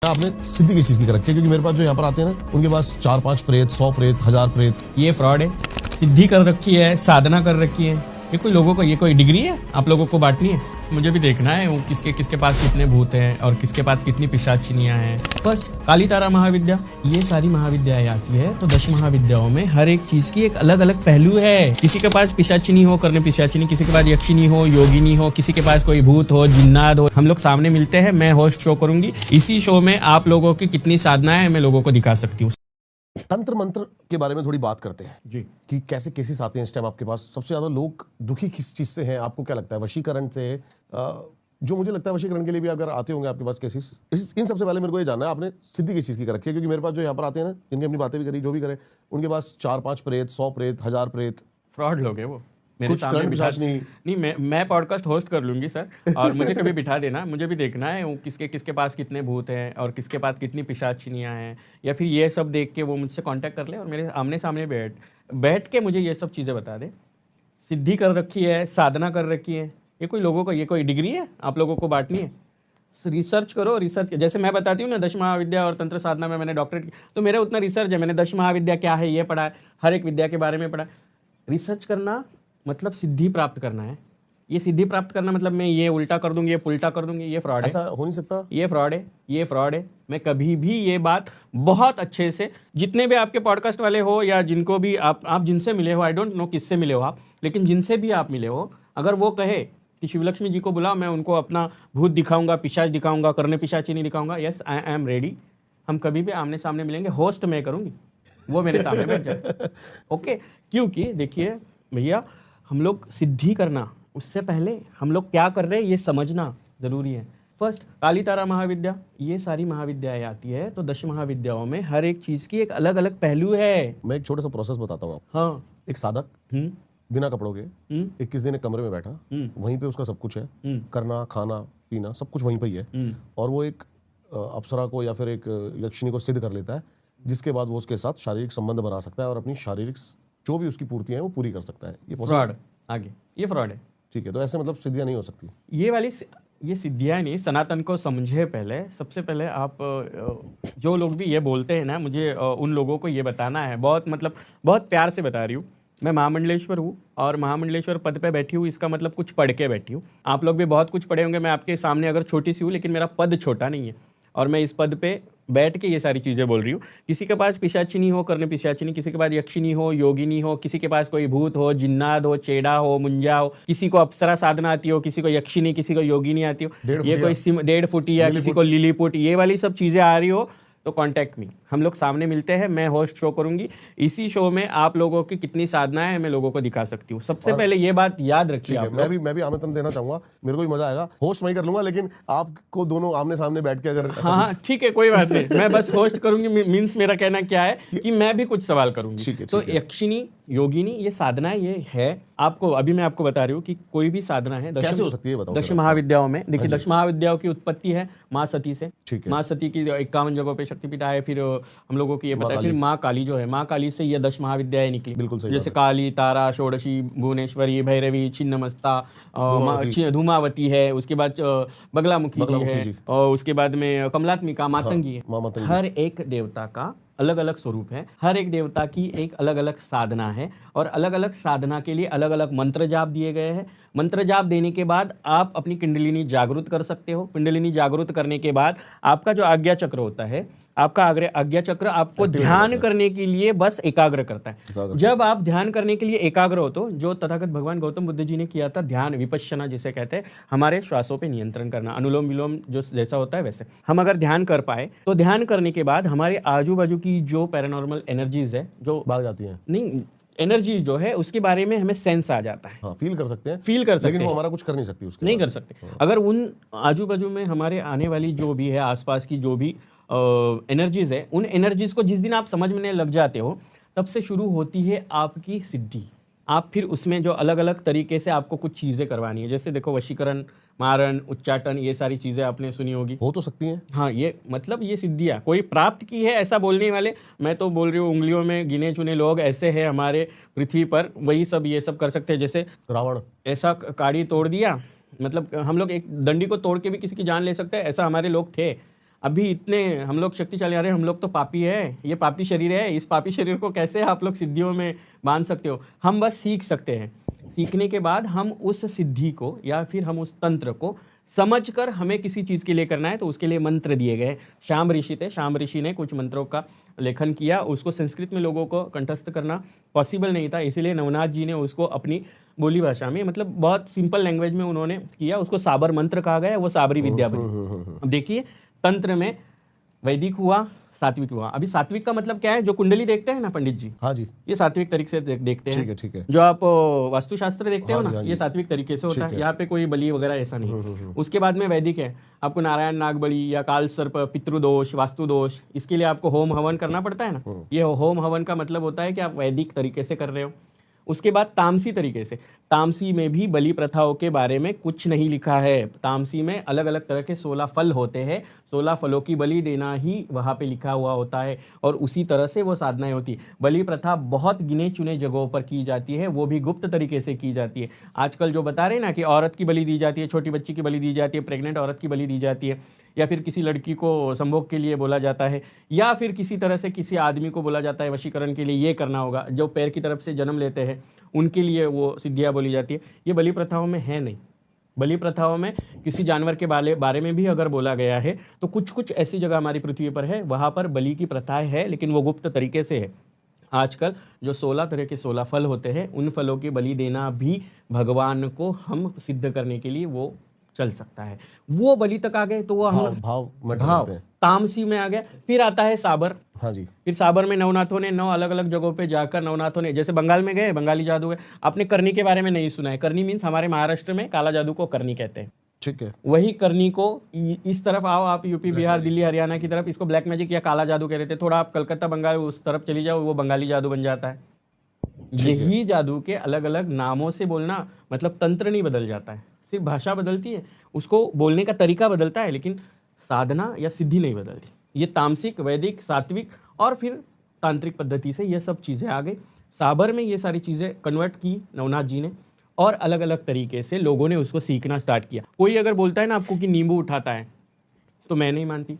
आपने सिद्धि किस चीज की कर रखी है? क्योंकि मेरे पास जो यहाँ पर आते हैं ना, उनके पास 4-5 प्रेत, 100 प्रेत, 1000 प्रेत। ये फ्रॉड है। सिद्धि कर रखी है, साधना कर रखी है। ये कोई लोगों को, ये कोई डिग्री है आप लोगों को बांटनी है? मुझे भी देखना है वो किसके किसके पास कितने भूत हैं और किसके पास कितनी पिशाचिनियाँ हैं। फर्स्ट काली तारा महाविद्या, ये सारी महाविद्याएं आती है तो 10 महाविद्याओं में हर एक चीज की एक अलग अलग पहलू है। किसी के पास पिशाचिनी हो, करने पिशाचिनी, किसी के पास यक्षिनी हो, योगिनी हो, किसी के पास कोई भूत हो, जिन्नात हो। हम लोग सामने मिलते हैं, मैं होस्ट शो करूंगी। इसी शो में आप लोगों की कितनी साधनाएं मैं लोगों को दिखा सकती हूँ। तंत्र मंत्र के बारे में थोड़ी बात करते हैं जी। कि कैसे केसेस आते हैं इस टाइम आपके पास। सबसे ज्यादा लोग दुखी किस चीज से हैं? आपको क्या लगता है? वशीकरण से? जो मुझे लगता है वशीकरण के लिए भी अगर आते होंगे आपके पास केसेस। इन सबसे पहले मेरे को ये जानना है, आपने सिद्धि किस चीज की कर रखी है? क्योंकि मेरे पास जो यहाँ पर आते हैं ना, जिनकी अपनी बातें भी करी, जो भी करे, उनके पास 4-5 प्रेत, 100 प्रेत, 1000 प्रेत। फ्रॉड लोग है वो। मेरे कुछ सामने करण बिठा पिशाच नहीं। नहीं, मैं पॉडकास्ट होस्ट कर लूंगी सर, और मुझे कभी बिठा देना। मुझे भी देखना है वो किसके किसके पास कितने भूत हैं और किसके पास कितनी पिशाचिनियाँ हैं, या फिर ये सब देख के वो मुझसे कांटेक्ट कर ले और मेरे आमने सामने बैठ के मुझे ये सब चीज़ें बता दे। सिद्धि कर रखी है, साधना कर रखी है। ये कोई लोगों को, ये कोई डिग्री है आप लोगों को बांटनी है? रिसर्च करो। रिसर्च जैसे मैं बताती हूँ ना, 10 महाविद्या और तंत्र साधना में मैंने डॉक्टरेट की, तो मेरा उतना रिसर्च है। मैंने 10 महाविद्या क्या है ये पढ़ा है, हर एक विद्या के बारे में पढ़ा। रिसर्च करना मतलब सिद्धि प्राप्त करना है। ये सिद्धि प्राप्त करना मतलब मैं ये उल्टा कर दूंगी, ये पुल्टा कर दूंगी, ये फ्रॉड है। ऐसा हो नहीं सकता। ये फ्रॉड है, ये फ्रॉड है। मैं कभी भी ये बात बहुत अच्छे से, जितने भी आपके पॉडकास्ट वाले हो या जिनको भी आप जिनसे मिले हो, आई डोंट नो किससे मिले हो आप, लेकिन जिनसे भी आप मिले हो, अगर वो कहे कि शिवलक्ष्मी जी को बुलाओ, मैं उनको अपना भूत दिखाऊंगा, पिशाच दिखाऊंगा, करने पिशाचिनी दिखाऊंगा, यस आई एम रेडी। हम कभी भी आमने सामने मिलेंगे, होस्ट मैं करूंगी, वो मेरे सामने बैठ जाए। ओके, क्योंकि देखिए भैया, हम लोग सिद्धि करना, उससे पहले हम लोग क्या कर रहे हैं ये समझना ज़रूरी है। फर्स्ट काली तारा महाविद्या, ये सारी महाविद्याएं आती है तो 10 महाविद्याओं में हर एक चीज़ की एक अलग अलग पहलू है। मैं एक छोटा सा प्रोसेस बताता हूँ आपको। हाँ। एक साधक बिना कपड़ों के 21 दिन एक कमरे में बैठा, वहीं पे उसका सब कुछ है, करना, खाना, पीना, सब कुछ वहीं पे ही है। और वो एक अप्सरा को या फिर एक यक्षिनी को सिद्ध कर लेता है, जिसके बाद वो उसके साथ शारीरिक संबंध बना सकता है और अपनी शारीरिक जो भी उसकी पूर्तियां हैं वो पूरी कर सकता है। ये फ्रॉड आगे, ये फ्रॉड है। ठीक है, तो ऐसे मतलब सिद्धियां नहीं हो सकती। ये सिद्धियाँ नहीं, सनातन को समझे पहले। सबसे पहले आप जो लोग भी ये बोलते हैं ना, मुझे उन लोगों को ये बताना है, बहुत मतलब बहुत प्यार से बता रही हूँ। मैं महामंडलेश्वर हूँ और महामंडलेश्वर पद पे बैठी हूँ, इसका मतलब कुछ पढ़ के बैठी हूँ। आप लोग भी बहुत कुछ पढ़े होंगे। मैं आपके सामने अगर छोटी सी हूँ, लेकिन मेरा पद छोटा नहीं है और मैं इस पद पे बैठ के ये सारी चीज़ें बोल रही हूँ। किसी के पास पिशाचिनी हो, करने पिशाचिनी, किसी के पास यक्षिनी हो, योगिनी हो, किसी के पास कोई भूत हो, जिन्नात हो, चेड़ा हो, मुंजा हो, किसी को अप्सरा साधना आती हो, किसी को यक्षिनी, किसी को योगिनी आती हो, ये कोई 1.5 फुटिया, किसी को लिलीपुट, ये वाली सब चीज़ें आ रही हो तो कांटेक्ट मी। हम लोग सामने मिलते हैं, मैं होस्ट शो करूंगी। इसी शो में आप लोगों की कितनी साधनाएं मैं लोगों को दिखा सकती हूँ। सबसे पहले ये बात याद रखिए आप। मैं भी आमंत्रण देना चाहूंगा, मेरे को भी मजा आएगा। होस्ट मैं ही कर लूंगा, लेकिन आपको दोनों आमने सामने बैठ के अगर हाँ ठीक है, कोई बात नहीं, मैं बस होस्ट करूंगी। मीन्स मेरा कहना क्या है कि मैं भी कुछ सवाल करूंगी। तो यक्षिनी, योगिनी, ये साधना ये है। आपको अभी मैं आपको बता रही हूँ कि कोई भी साधना है कैसे हो सकती है बताओ। 10 महाविद्याओं में देखिए, 10 महाविद्याओं की उत्पत्ति है माँ सती से। माँ सती की 51 जगहों पे शक्तिपीठ है। फिर हम लोगों को ये पता है, फिर माँ काली जो है, माँ काली से ये 10 महाविद्याएं निकली। बिल्कुल सही। जैसे काली, तारा, षोडशी, भुवनेश्वरी, भैरवी, छिन्नमस्ता, धूमावती है, उसके बाद बगलामुखी जी है, और उसके बाद में कमलात्मिका, मातंगी है। हर एक देवता का अलग अलग स्वरूप है, हर एक देवता की एक अलग अलग साधना है, और अलग अलग साधना के लिए अलग अलग मंत्र जाप दिए गए हैं। मंत्र जाप देने के बाद आप अपनी कुंडलिनी जागृत कर सकते हो। कुंडलिनी जागृत करने के बाद आपका जो आज्ञा चक्र होता है, आपका आज्ञा चक्र आपको ध्यान करने के लिए बस एकाग्र करता है। जब आप ध्यान करने के लिए एकाग्र हो, तो जो तथागत भगवान गौतम बुद्ध जी ने किया था ध्यान, विपश्यना जिसे कहते हैं, हमारे श्वासों पे नियंत्रण करना, अनुलोम विलोम जो जैसा होता है वैसे हम अगर ध्यान कर पाए, तो ध्यान करने के बाद हमारे आजू बाजू की जो पैरानॉर्मल एनर्जीज है, जो भाग जाती हैं, नहीं एनर्जी जो है, उसके बारे में हमें सेंस आ जाता है। हाँ, फील कर सकते हैं, लेकिन वो हमारा कुछ कर नहीं सकती, उसके नहीं कर सकते। अगर उन आजू बाजू में हमारे आने वाली जो भी है, आसपास की जो भी एनर्जीज है, उन एनर्जीज को जिस दिन आप समझने लग जाते हो, तब से शुरू होती है आपकी सिद्धि। आप फिर उसमें जो अलग अलग तरीके से आपको कुछ चीज़ें करवानी है, जैसे देखो वशीकरण, मारण, उच्चाटन, ये सारी चीज़ें आपने सुनी होगी, हो तो सकती हैं। हाँ, ये मतलब ये सिद्धियाँ कोई प्राप्त की है ऐसा बोलने वाले, मैं तो बोल रही हूँ उंगलियों में गिने चुने लोग ऐसे हैं हमारे पृथ्वी पर, वही सब ये सब कर सकते हैं। जैसे रावण ऐसा काड़ी तोड़ दिया, मतलब हम लोग एक डंडी को तोड़ के भी किसी की जान ले सकते हैं, ऐसा हमारे लोग थे। अभी इतने हम लोग शक्तिशाली आ रहे हैं, हम लोग तो पापी है, ये पापी शरीर है, इस पापी शरीर को कैसे आप लोग सिद्धियों में बांध सकते हो? हम बस सीख सकते हैं। सीखने के बाद हम उस सिद्धि को या फिर हम उस तंत्र को समझकर हमें किसी चीज़ के लिए करना है तो उसके लिए मंत्र दिए गए। शाम ऋषि थे, शाम ऋषि ने कुछ मंत्रों का लेखन किया, उसको संस्कृत में लोगों को कंठस्थ करना पॉसिबल नहीं था, इसीलिए नवनाथ जी ने उसको अपनी बोली भाषा में, मतलब बहुत सिंपल लैंग्वेज में उन्होंने किया, उसको साबर मंत्र कहा गया, वो साबरी विद्या बनी। अब देखिए, तंत्र में वैदिक हुआ, सात्विक हुआ। अभी सात्विक का मतलब क्या है? जो कुंडली देखते हैं ना पंडित जी, हाँ जी, ये सात्विक तरीके से देखते हैं। ठीक है। जो आप वास्तुशास्त्र देखते हो ना, हाँ जी। ये सात्विक तरीके से होता है। यहाँ पे कोई बलि वगैरह ऐसा नहीं। उसके बाद में वैदिक है, आपको नारायण नाग बलि या काल सर्प, पितृदोष, वास्तु दोष, इसके लिए आपको होम हवन करना पड़ता है ना। ये होम हवन का मतलब होता है कि आप वैदिक तरीके से कर रहे हो। उसके बाद तामसी तरीके से, तामसी में भी बलि प्रथाओं के बारे में कुछ नहीं लिखा है। तामसी में अलग अलग तरह के 16 फल होते हैं, 16 फलों की बलि देना ही वहाँ पे लिखा हुआ होता है और उसी तरह से वो साधनाएं होती है। बलि प्रथा बहुत गिने चुने जगहों पर की जाती है, वो भी गुप्त तरीके से की जाती है। आजकल जो बता रहे हैं ना कि औरत की बलि दी जाती है, छोटी बच्ची की बलि दी जाती है, प्रेग्नेंट औरत की बलि दी जाती है, या फिर किसी लड़की को संभोग के लिए बोला जाता है, या फिर किसी तरह से किसी आदमी को बोला जाता है वशीकरण के लिए ये करना होगा, जो पैर की तरफ से जन्म लेते हैं उनके लिए वो सिद्धियाँ बोली जाती है। ये बलि प्रथाओं में है नहीं। बलि प्रथाओं में किसी जानवर के बारे में भी अगर बोला गया है तो कुछ कुछ ऐसी जगह हमारी पृथ्वी पर है, वहाँ पर बलि की प्रथाएं है, लेकिन वो गुप्त तरीके से है। आजकल जो 16 तरह के 16 फल होते हैं, उन फलों की बलि देना भी भगवान को हम सिद्ध करने के लिए वो चल सकता है। वो बलि तक आ गए तो वो हम भाव तामसी में आ गया। फिर आता है साबर। हाँ जी। फिर साबर में नवनाथों ने 9 अलग अलग जगहों पे जाकर नवनाथों ने, जैसे बंगाल में गए, बंगाली जादू है। आपने करनी के बारे में नहीं सुना है? करनी मीन्स हमारे महाराष्ट्र में काला जादू को करनी कहते हैं। ठीक है। वही करनी को इस तरफ आओ आप, यूपी बिहार दिल्ली हरियाणा की तरफ, इसको ब्लैक मैजिक या काला जादू कह रहे थे। थोड़ा आप कलकत्ता बंगाल उस तरफ चली जाओ, वो बंगाली जादू बन जाता है। यही जादू के अलग अलग नामों से बोलना, मतलब तंत्र नहीं बदल जाता है, सिर्फ भाषा बदलती है, उसको बोलने का तरीका बदलता है, लेकिन साधना या सिद्धि नहीं बदलती। ये तामसिक, वैदिक, सात्विक और फिर तांत्रिक पद्धति से ये सब चीज़ें आ गई। साबर में ये सारी चीज़ें कन्वर्ट की नवनाथ जी ने और अलग अलग तरीके से लोगों ने उसको सीखना स्टार्ट किया। कोई अगर बोलता है ना आपको कि नींबू उठाता है, तो मैं नहीं मानती।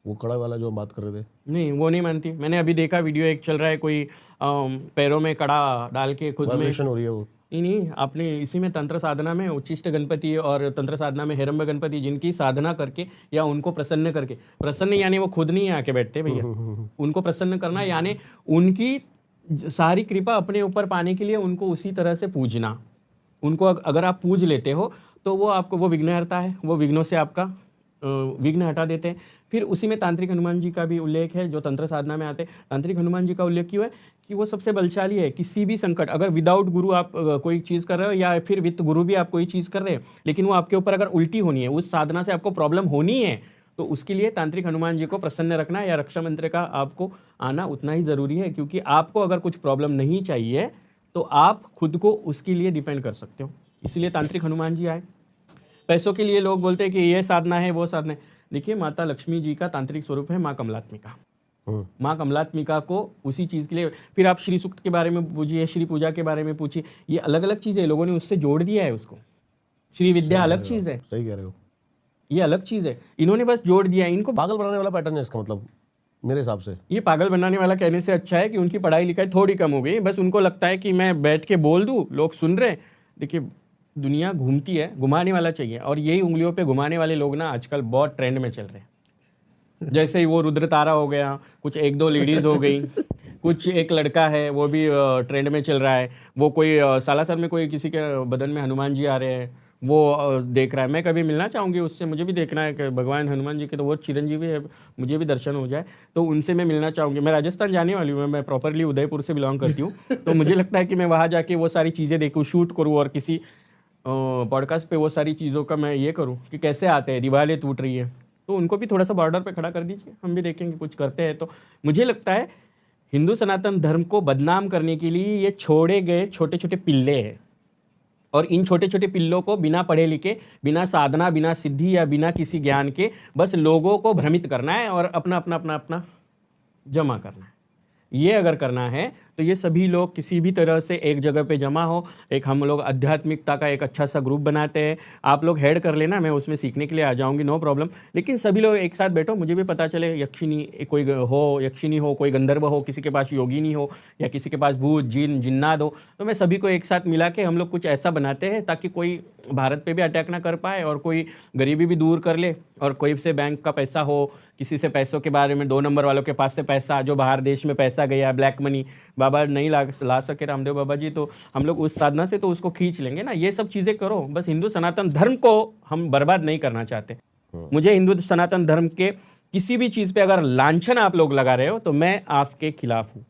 वो कड़ा वाला जो हम बात कर रहे थे, नहीं, वो नहीं मानती। मैंने अभी देखा वीडियो एक चल रहा है, कोई पैरों में कड़ा डाल के खुद में हो रही है वो। नहीं, आपने इसी में तंत्र साधना में उच्चिष्ट गणपति और तंत्र साधना में हेरम्ब गणपति, जिनकी साधना करके या उनको प्रसन्न करके, प्रसन्न यानी वो खुद नहीं आके बैठते भैया, उनको प्रसन्न करना यानी उनकी सारी कृपा अपने ऊपर पाने के लिए उनको उसी तरह से पूजना। उनको अगर आप पूज लेते हो तो वो आपको, वो विघ्नहर्ता है, वो विघ्नों से आपका विघ्न हटा देते हैं। फिर उसी में तांत्रिक हनुमान जी का भी उल्लेख है, जो तंत्र साधना में आते हैं। तांत्रिक हनुमान जी का उल्लेख क्यों है? कि वो सबसे बलशाली है। किसी भी संकट, अगर विदाउट गुरु आप कोई चीज़ कर रहे हो या फिर विद गुरु भी आप कोई चीज़ कर रहे हो, लेकिन वो आपके ऊपर अगर उल्टी होनी है, उस साधना से आपको प्रॉब्लम होनी है, तो उसके लिए तांत्रिक हनुमान जी को प्रसन्न रखना या रक्षा मंत्र का आपको आना उतना ही ज़रूरी है। क्योंकि आपको अगर कुछ प्रॉब्लम नहीं चाहिए तो आप खुद को उसके लिए डिपेंड कर सकते हो, इसलिए तांत्रिक हनुमान जी आए। पैसों के लिए लोग बोलते हैं कि ये साधना है, वो साधना है। देखिए, माता लक्ष्मी जी का तांत्रिक स्वरूप है माँ कमलात्मिका। माँ कमलात्मिका को उसी चीज़ के लिए, फिर आप श्री सूक्त के बारे में पूछिए, श्री पूजा के बारे में पूछिए, ये अलग अलग चीज़ें लोगों ने उससे जोड़ दिया है उसको। श्री विद्या अलग चीज़ है, सही कह रहे हो, ये अलग चीज़ है, इन्होंने बस जोड़ दिया। इनको पागल बनाने वाला पैटर्न है इसका मतलब, मेरे हिसाब से। ये पागल बनाने वाला कहने से अच्छा है कि उनकी पढ़ाई लिखाई थोड़ी कम हो गई, बस उनको लगता है कि मैं बैठ के बोल दूँ, लोग सुन रहे हैं। देखिए, दुनिया घूमती है, घुमाने वाला चाहिए, और यही उंगलियों पे घुमाने वाले लोग ना आजकल बहुत ट्रेंड में चल रहे हैं। जैसे ही वो रुद्र तारा हो गया, कुछ 1-2 लेडीज़ हो गई, कुछ एक लड़का है वो भी ट्रेंड में चल रहा है। वो कोई सालासर में कोई किसी के बदन में हनुमान जी आ रहे हैं, वो देख रहा है। मैं कभी मिलना चाहूँगी उससे, मुझे भी देखना है कि भगवान हनुमान जी के तो वो चिरंजीवी है, मुझे भी दर्शन हो जाए, तो उनसे मैं मिलना चाहूँगी। मैं राजस्थान जाने वाली हूँ, मैं प्रॉपरली उदयपुर से बिलोंग करती हूँ, तो मुझे लगता है कि मैं वहाँ जाके वो सारी चीज़ें देखूँ, शूट करूँ और किसी पॉडकास्ट पे वो सारी चीज़ों का मैं ये करूँ कि कैसे आते हैं, दीवारें टूट रही है, तो उनको भी थोड़ा सा बॉर्डर पे खड़ा कर दीजिए, हम भी देखेंगे कुछ करते हैं। तो मुझे लगता है हिंदू सनातन धर्म को बदनाम करने के लिए ये छोड़े गए छोटे छोटे पिल्ले हैं, और इन छोटे छोटे पिल्लों को बिना पढ़े लिखे, बिना साधना, बिना सिद्धि या बिना किसी ज्ञान के बस लोगों को भ्रमित करना है और अपना अपना अपना अपना जमा करना है। ये अगर करना है तो ये सभी लोग किसी भी तरह से एक जगह पे जमा हो, एक हम लोग आध्यात्मिकता का एक अच्छा सा ग्रुप बनाते हैं। आप लोग हेड कर लेना, मैं उसमें सीखने के लिए आ जाऊंगी, नो प्रॉब्लम। लेकिन सभी लोग एक साथ बैठो, मुझे भी पता चले यक्षिणी कोई हो, यक्षिणी हो, कोई गंधर्व हो, किसी के पास योगिनी हो या किसी के पास भूत जिन जिन्नात हो, तो मैं सभी को एक साथ मिला के हम लोग कुछ ऐसा बनाते हैं ताकि कोई भारत पे भी अटैक ना कर पाए और कोई गरीबी भी दूर कर ले, और कोई से बैंक का पैसा हो, किसी से पैसों के बारे में 2 नंबर वालों के पास से पैसा जो बाहर देश में पैसा गया, ब्लैक मनी बाबा नहीं ला सके रामदेव बाबा जी, तो हम लोग उस साधना से तो उसको खींच लेंगे ना। ये सब चीज़ें करो, बस हिंदू सनातन धर्म को हम बर्बाद नहीं करना चाहते। मुझे हिंदू सनातन धर्म के किसी भी चीज़ पे अगर लांछन आप लोग लगा रहे हो तो मैं आपके खिलाफ हूँ।